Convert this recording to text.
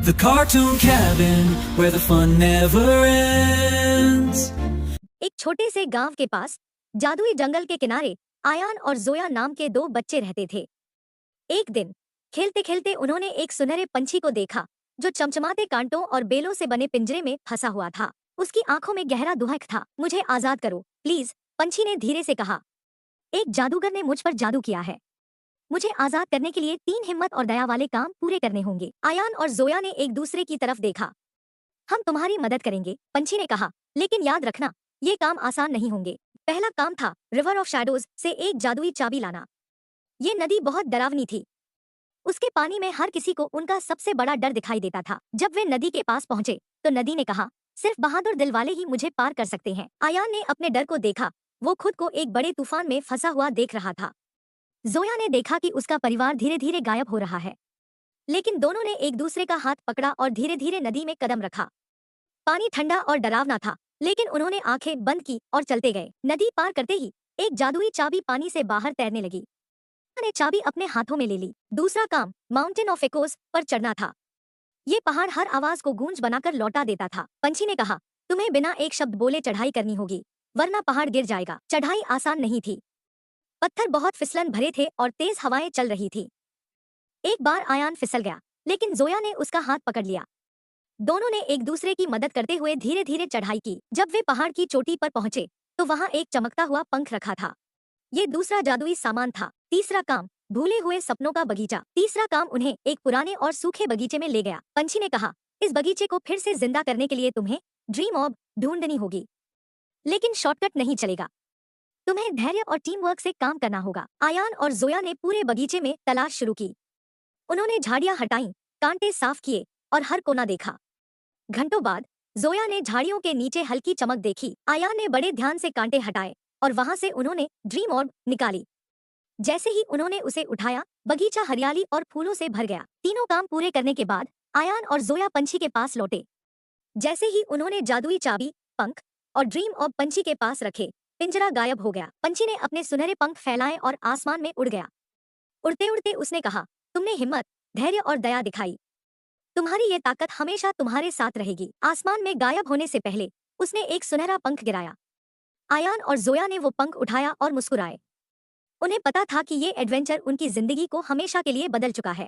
The cartoon cabin where the fun never ends. एक छोटे से गांव के पास जादुई जंगल के किनारे आयान और जोया नाम के दो बच्चे रहते थे। एक दिन खेलते खेलते उन्होंने एक सुनहरे पंछी को देखा जो चमचमाते कांटों और बेलों से बने पिंजरे में फंसा हुआ था। उसकी आंखों में गहरा दुहक था। मुझे आजाद करो प्लीज, पंछी ने धीरे से कहा। एक जादूगर ने मुझ पर जादू किया है। मुझे आजाद करने के लिए 3 हिम्मत और दया वाले काम पूरे करने होंगे। आयान और जोया ने एक दूसरे की तरफ देखा। हम तुम्हारी मदद करेंगे, पंछी ने कहा, लेकिन याद रखना ये काम आसान नहीं होंगे। पहला काम था रिवर ऑफ शैडोज से एक जादुई चाबी लाना। ये नदी बहुत डरावनी थी। उसके पानी में हर किसी को उनका सबसे बड़ा डर दिखाई देता था। जब वे नदी के पास पहुंचे तो नदी ने कहा, सिर्फ बहादुर दिल वाले ही मुझे पार कर सकते हैं। आयान ने अपने डर को देखा। वो खुद को एक बड़े तूफान में फंसा हुआ देख रहा था। जोया ने देखा कि उसका परिवार धीरे धीरे गायब हो रहा है, लेकिन दोनों ने एक दूसरे का हाथ पकड़ा और धीरे धीरे नदी में कदम रखा। पानी ठंडा और डरावना था, लेकिन उन्होंने आंखें बंद की और चलते गए। नदी पार करते ही एक जादुई चाबी पानी से बाहर तैरने लगी। उन्होंने चाबी अपने हाथों में ले ली। दूसरा काम माउंटेन ऑफ एक्कोस पर चढ़ना था। ये पहाड़ हर आवाज को गूंज बनाकर लौटा देता था। पंछी ने कहा, तुम्हें बिना एक शब्द बोले चढ़ाई करनी होगी, वरना पहाड़ गिर जाएगा। चढ़ाई आसान नहीं थी। पत्थर बहुत फिसलन भरे थे और तेज हवाएं चल रही थी। एक बार आयान फिसल गया, लेकिन जोया ने उसका हाथ पकड़ लिया। दोनों ने एक दूसरे की मदद करते हुए धीरे धीरे चढ़ाई की। जब वे पहाड़ की चोटी पर पहुंचे तो वहां एक चमकता हुआ पंख रखा था। ये दूसरा जादुई सामान था। तीसरा काम भूले हुए सपनों का बगीचा। तीसरा काम उन्हें एक पुराने और सूखे बगीचे में ले गया। पंछी ने कहा, इस बगीचे को फिर से जिंदा करने के लिए तुम्हें ड्रीम ऑर्ब ढूंढनी होगी, लेकिन शॉर्टकट नहीं चलेगा। तुम्हें धैर्य और टीम वर्क से काम करना होगा। आयान और जोया ने पूरे बगीचे में तलाश शुरू की। उन्होंने झाड़ियां हटाईं, कांटे साफ किए और हर कोना देखा। घंटों बाद जोया ने झाड़ियों के नीचे हल्की चमक देखी। आयान ने बड़े ध्यान से कांटे हटाए और वहां से उन्होंने ड्रीम ऑर्ब निकाली। जैसे ही उन्होंने उसे उठाया, बगीचा हरियाली और फूलों से भर गया। तीनों काम पूरे करने के बाद आयान और जोया पंछी के पास लौटे। जैसे ही उन्होंने जादुई चाबी, पंख और ड्रीम ऑर्ब पंछी के पास रखे, पिंजरा गायब हो गया। पंछी ने अपने सुनहरे पंख फैलाए और आसमान में उड़ गया। उड़ते उड़ते उसने कहा, तुमने हिम्मत, धैर्य और दया दिखाई। तुम्हारी ये ताकत हमेशा तुम्हारे साथ रहेगी। आसमान में गायब होने से पहले उसने एक सुनहरा पंख गिराया। आयान और जोया ने वो पंख उठाया और मुस्कुराए। उन्हें पता था कि ये एडवेंचर उनकी जिंदगी को हमेशा के लिए बदल चुका है।